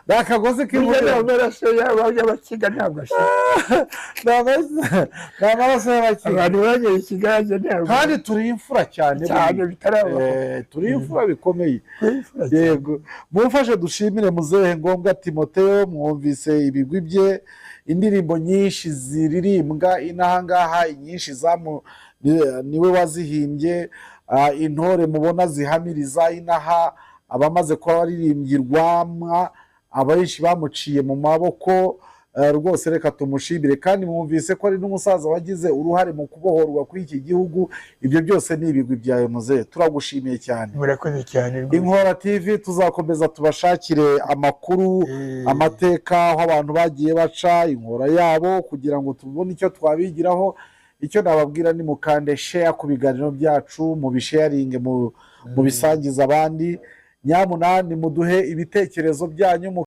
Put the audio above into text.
Nakagoze k'imvura amaraso y'abakiga ntabwo ashira. n'amaraso y'abakiga. Abantu banyoye ikigage ntabwo. Kandi turi imfura cyane. Cyane bitarabaho. Turi imfura bikomeye. Yego. Mumfashe dushimire muzehe Ngombwa Timotheo, mwumvise ibigwi bye, indirimbo nyinshi ziririmbwa inahangaha, inyinshi niwe wazihimbye, intore mubona zihamiriza inaha, abamaze kuba baririmbirwamwa, abenshi bamuciye mu maboko, rwose reka tumushimire. Kandi mwumvise ko ari n'umusaza wagize uruhare mu kubohorwa kw'iki gihugu. Ibyo byose ni ibigwi byawe muzehe, turagushimiye cyane. Murakoze cyane. Inkora TV tuzakomeza tubashakire amakuru, amateka, aho abantu bagiye baca inkora yabo, kugira ngo tubone icyo twabigiraho. Icyo nababwira ni mukande share ku biganiro byacu, mu bisharinge, mu bisangiza abandi. Nyamunani muduhe ibitekerezo byanyu.